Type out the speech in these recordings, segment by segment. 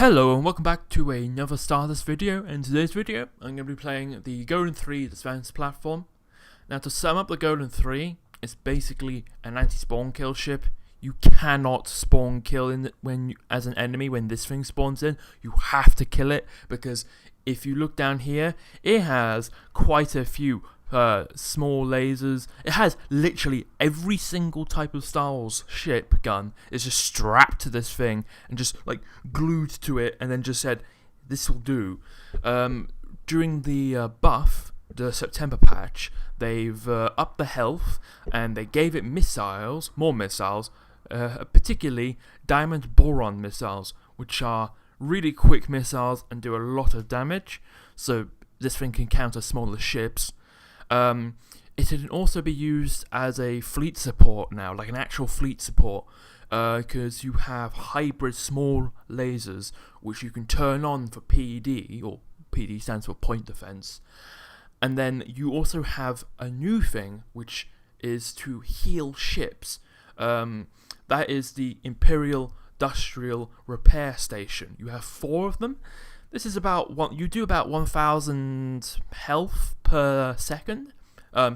Hello and welcome back to another Stardust video. In today's video, I'm going to be playing the Golan 3 Advanced Platform. Now, to sum up the Golan 3, it's basically an anti-spawn kill ship. You cannot spawn kill as an enemy when this thing spawns in. You have to kill it, because if you look down here, it has quite a few small lasers. It has literally every single type of Star Wars ship gun is just strapped to this thing and just like glued to it, and then just said, this will do. During the buff, the September patch, they've upped the health and they gave it missiles, more missiles, particularly diamond boron missiles, which are really quick missiles and do a lot of damage. So this thing can counter smaller ships. It can also be used as a fleet support now, like an actual fleet support, because you have hybrid small lasers which you can turn on for PD, or PD stands for point defense. And then you also have a new thing which is to heal ships. That is the Imperial Industrial Repair Station. You have 4 of them. This is about you do about 1,000 health per second,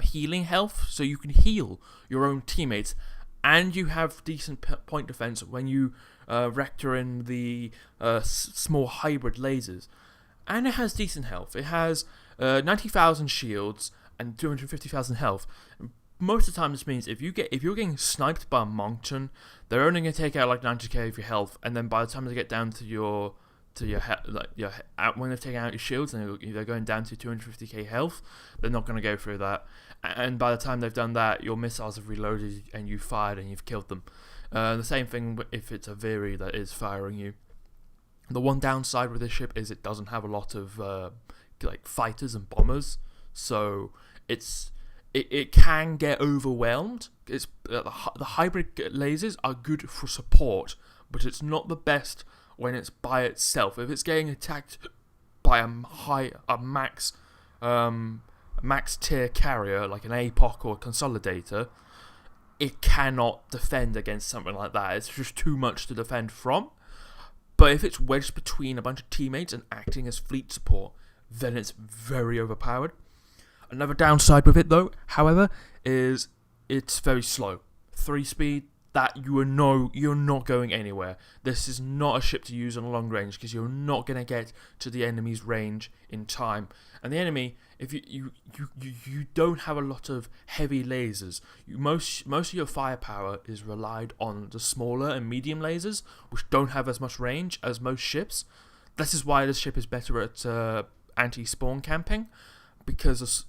healing health, so you can heal your own teammates, and you have decent point defense when you rector in the small hybrid lasers, and it has decent health. It has 90,000 shields and 250,000 health. Most of the time, this means if you're getting sniped by a Moncton, they're only going to take out like 90k of your health, and then by the time they get down to your when they've taken out your shields and they're going down to 250k health, they're not going to go through that. And by the time they've done that, your missiles have reloaded and you've fired and you've killed them. The same thing if it's a Viri that is firing you. The one downside with this ship is it doesn't have a lot of like fighters and bombers, so it can get overwhelmed. It's the hybrid lasers are good for support, but it's not the best when it's by itself. If it's getting attacked by a max tier carrier like an APOC or a consolidator, it cannot defend against something like that. It's just too much to defend from. But if it's wedged between a bunch of teammates and acting as fleet support, then it's very overpowered. Another downside with it, though, however, is it's very slow. 3-speed. That you're not going anywhere. This is not a ship to use on long range, because you're not going to get to the enemy's range in time. And the enemy, if you don't have a lot of heavy lasers. Most of your firepower is relied on the smaller and medium lasers, which don't have as much range as most ships. This is why this ship is better at anti-spawn camping, because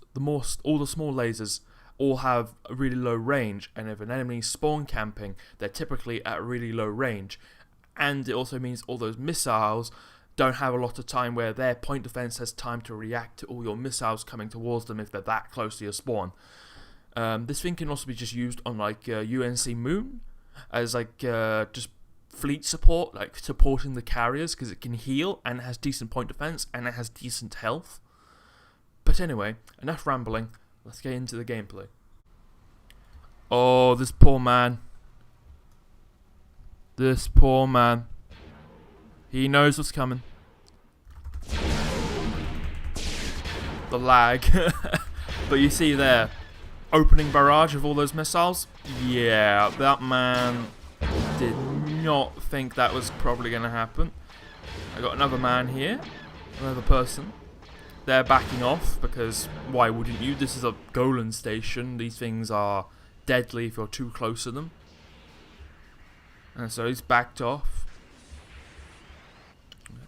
all the small lasers all have a really low range, and if an enemy spawn camping, they're typically at a really low range. And it also means all those missiles don't have a lot of time where their point defense has time to react to all your missiles coming towards them if they're that close to your spawn. This thing can also be just used on like UNC Moon as like just fleet support, like supporting the carriers, because it can heal and it has decent point defense and it has decent health. But anyway, enough rambling. Let's get into the gameplay. Oh, this poor man. This poor man. He knows what's coming. The lag. But you see there, opening barrage of all those missiles. Yeah, that man did not think that was probably going to happen. I got another man here. Another person. They're backing off, because why wouldn't you? This is a Golan station. These things are deadly if you're too close to them. And so he's backed off.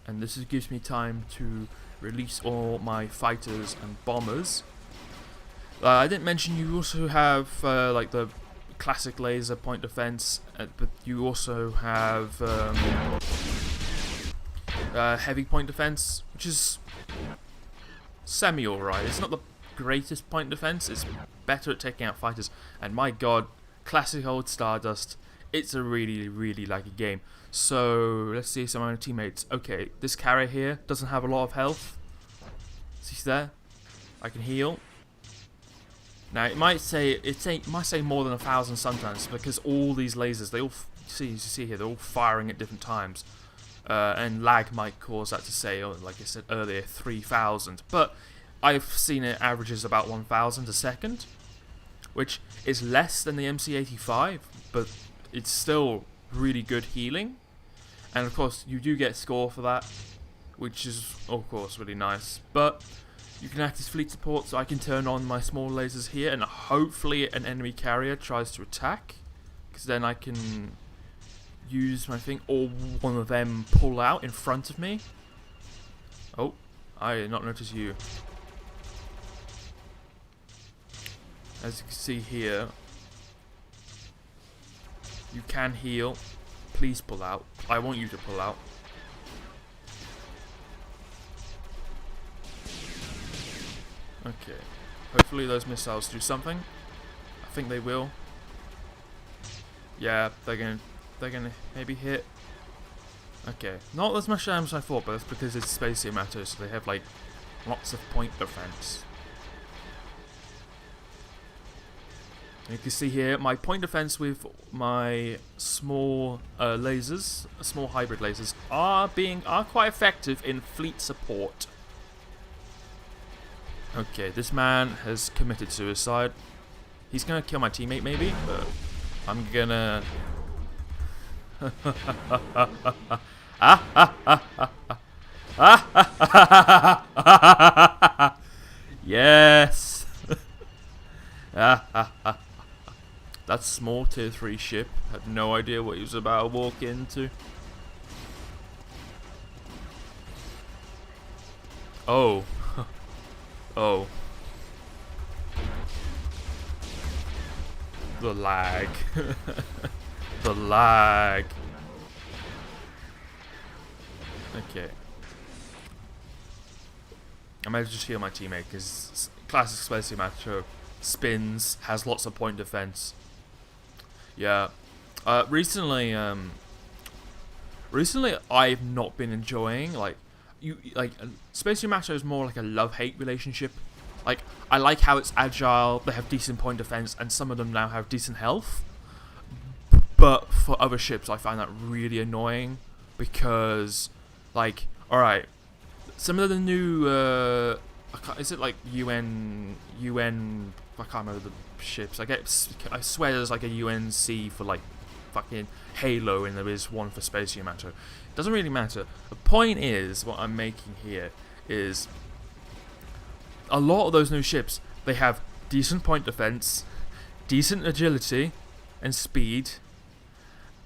And this gives me time to release all my fighters and bombers. I didn't mention you also have like the classic laser point defense, but you also have heavy point defense, which is semi-alright. It's not the greatest point defense, it's better at taking out fighters. And my god, classic old Stardust, it's a really, really laggy game. So, let's see some of my teammates. Okay, this carrier here doesn't have a lot of health. See there? I can heal. Now, it might say more than 1,000 sometimes, because all these lasers, they all, you see here, they're all firing at different times. and lag might cause that to say, like I said earlier, 3,000. But I've seen it averages about 1,000 a second, which is less than the MC85, but it's still really good healing. And of course, you do get score for that, which is of course really nice. But you can act as fleet support, so I can turn on my small lasers here, and hopefully an enemy carrier tries to attack, because then I can use my thing, or one of them pull out in front of me. Oh, I did not notice you. As you can see here, you can heal. Please pull out. I want you to pull out. Okay. Hopefully those missiles do something. I think they will. Yeah, they're gonna maybe hit. Okay. Not as much damage as I thought, but that's because it's Space Matter, so they have like lots of point defense. You can see here my point defense with my small lasers, small hybrid lasers, are quite effective in fleet support. Okay, this man has committed suicide. He's gonna kill my teammate maybe, but I'm gonna. Yes. That small tier 3 ship had no idea what he was about to walk into. Oh. Oh. The lag. The lag. Okay. I might just heal my teammate because classic Space Macho spins, has lots of point defense. Yeah. Recently I've not been enjoying Space Macho is more like a love-hate relationship. Like, I like how it's agile, they have decent point defense, and some of them now have decent health. But for other ships, I find that really annoying because, like, alright, some of the new, is it like UN, I can't remember the ships. I swear there's like a UNC for like fucking Halo, and there is one for Space Macho. It doesn't really matter. The point is, what I'm making here is, a lot of those new ships, they have decent point defense, decent agility and speed,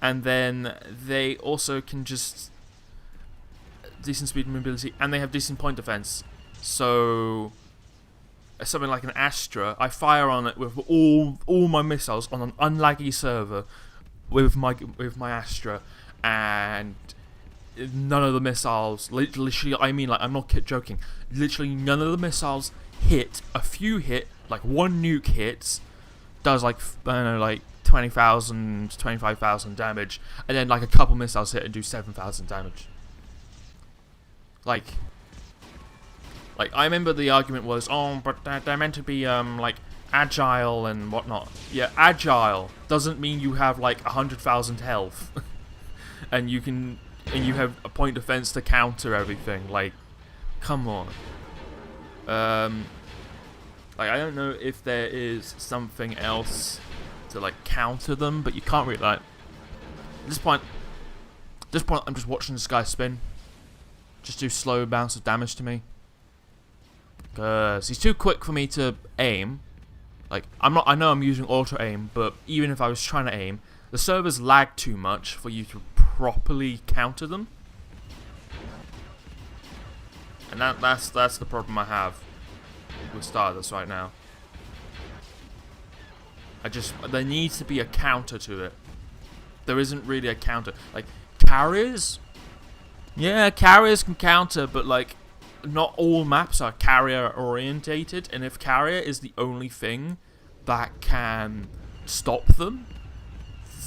and then they also can just decent speed and mobility, and they have decent point defense. So something like an Astra, I fire on it with all my missiles on an unlaggy server with my Astra, and none of the missiles, literally, I mean, like, I'm not joking, literally none of the missiles hit. A few hit, like one nuke hits, does like, I don't know, like 20,000, 25,000 damage, and then like a couple missiles hit and do 7,000 damage. Like I remember the argument was, oh, but they're meant to be like agile and whatnot. Yeah, agile doesn't mean you have like 100,000 health, and you have a point defense to counter everything. Like, come on. Like, I don't know if there is something else to like counter them, but you can't really, like, at this point I'm just watching this guy spin, just do slow amounts of damage to me, because he's too quick for me to aim. Like, I know I'm using auto aim, but even if I was trying to aim, the servers lag too much for you to properly counter them. And that's the problem I have with Stardust right now. There needs to be a counter to it. There isn't really a counter. Like, carriers? Yeah, carriers can counter, but like, not all maps are carrier orientated, and if carrier is the only thing that can stop them,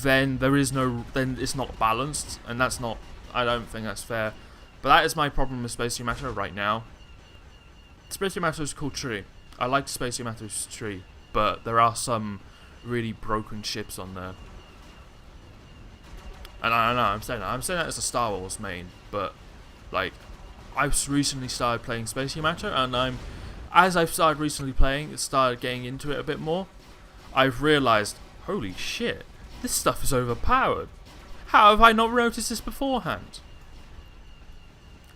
then then it's not balanced, and I don't think that's fair. But that is my problem with Space Matter right now. Space Matter is a cool tree. I like Space Matter's tree, but there are some really broken ships on there. And I know I'm saying that as a Star Wars main, but like I've recently started playing Space Yamato, and as I've started recently playing, started getting into it a bit more. I've realised, holy shit, this stuff is overpowered. How have I not noticed this beforehand?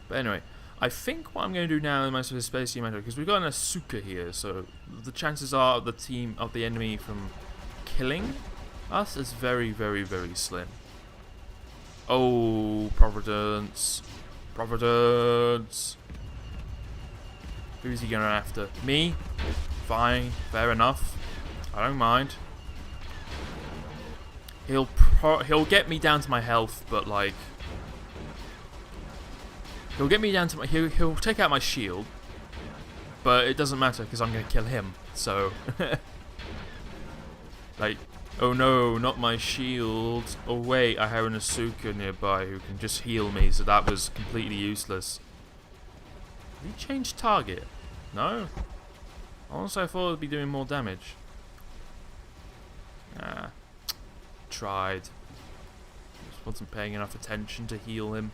But anyway, I think what I'm going to do now in my Space Yamato, because we've got an Asuka here, so the chances are of the enemy from killing us is very, very, very slim. Oh, Providence. Providence. Who's he going after? Me? Fine, fair enough. I don't mind. He'll get me down to my health, but like he'll get me down to my he'll take out my shield, but it doesn't matter because I'm gonna kill him. So like, oh no, not my shield. Oh wait, I have an Asuka nearby who can just heal me, so that was completely useless. Did he change target? No? Honestly, I thought it would be doing more damage. Nah. Tried. Just wasn't paying enough attention to heal him.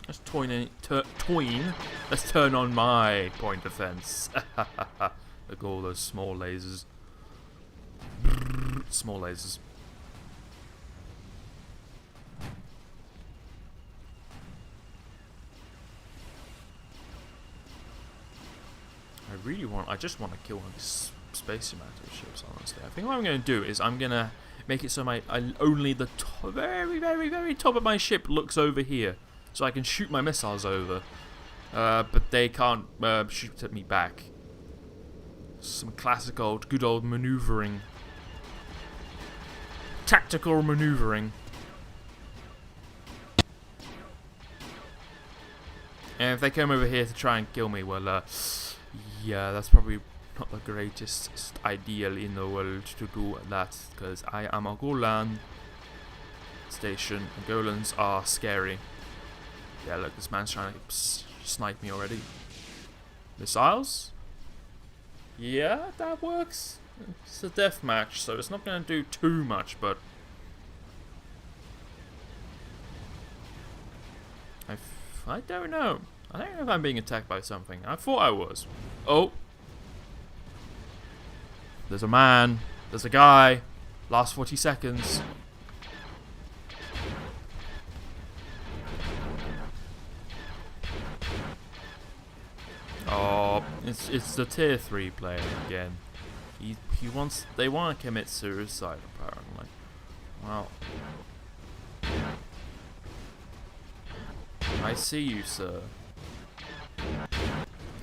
Let's Let's turn on my point defense. Look at all those small lasers. Small lasers. I just want to kill one of these Space Yamato ships, honestly. I think what I'm going to do is I'm going to make it so only the very, very, very top of my ship looks over here. So I can shoot my missiles over. But they can't shoot at me back. Some classic good old maneuvering. Tactical maneuvering. And if they come over here to try and kill me, well, yeah, that's probably not the greatest ideal in the world to do that, because I am a Golan station, and Golans are scary. Yeah, look, this man's trying to snipe me already. Missiles? Yeah, that works. It's a death match, so it's not going to do too much, but I don't know. I don't know if I'm being attacked by something. I thought I was. Oh. There's a man. There's a guy. Last 40 seconds. Oh, it's the tier 3 player again. They want to commit suicide apparently. Well, I see you, sir.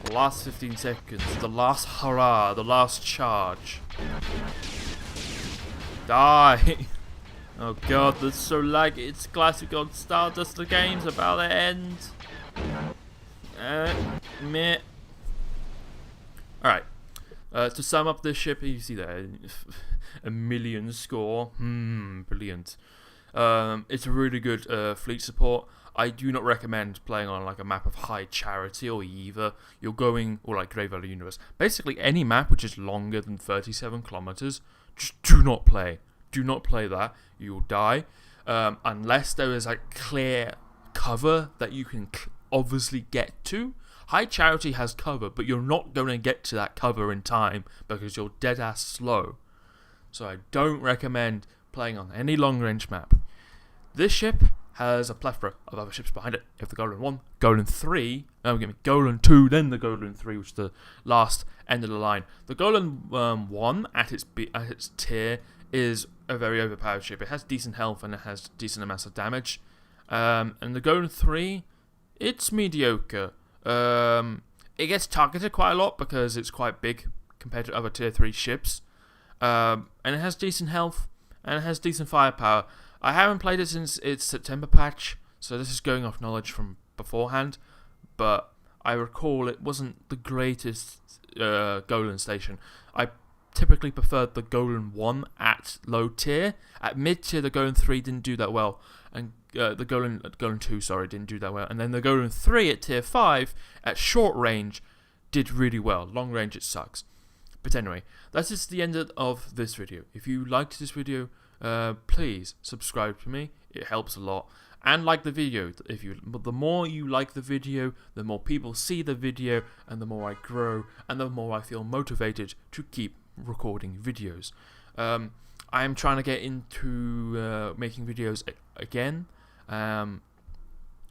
The last 15 seconds, the last hurrah, the last charge. Die! Oh god, that's so laggy. It's classic on Stardust. The game's about to end. Meh. Alright. To sum up this ship, you see there, a million score. Brilliant. It's a really good fleet support. I do not recommend playing on like a map of High Charity or either. You're going, or like Grey Valley Universe. Basically any map which is longer than 37 kilometers, just do not play. Do not play that. You will die. Unless there is like clear cover that you can obviously get to. High Charity has cover, but you're not going to get to that cover in time because you're dead ass slow. So I don't recommend playing on any long range map. This ship has a plethora of other ships behind it. You have the Golan 1, Golan 3, Golan 2, then the Golan 3, which is the last end of the line. The Golan 1 at its tier is a very overpowered ship. It has decent health and it has decent amounts of damage. And the Golan 3, it's mediocre. It gets targeted quite a lot because it's quite big compared to other tier 3 ships. And it has decent health and it has decent firepower. I haven't played it since its September patch, so this is going off knowledge from beforehand, but I recall it wasn't the greatest Golan station. I typically preferred the Golan 1 at low tier. At mid tier, the Golan 3 didn't do that well, and the Golan 2, didn't do that well, and then the Golan 3 at tier 5 at short range did really well. Long range, it sucks. But anyway, that is the end of this video. If you liked this video, please subscribe to me. It helps a lot. And like the video. The more you like the video, the more people see the video, and the more I grow, and the more I feel motivated to keep recording videos. I am trying to get into making videos again,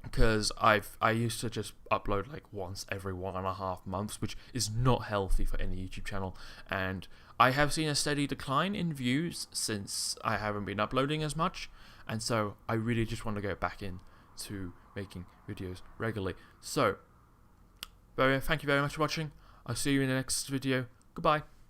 because I used to just upload like once every 1.5 months, which is not healthy for any YouTube channel, and I have seen a steady decline in views since I haven't been uploading as much, and so I really just want to go back in to making videos regularly. So, thank you very much for watching. I'll see you in the next video. Goodbye.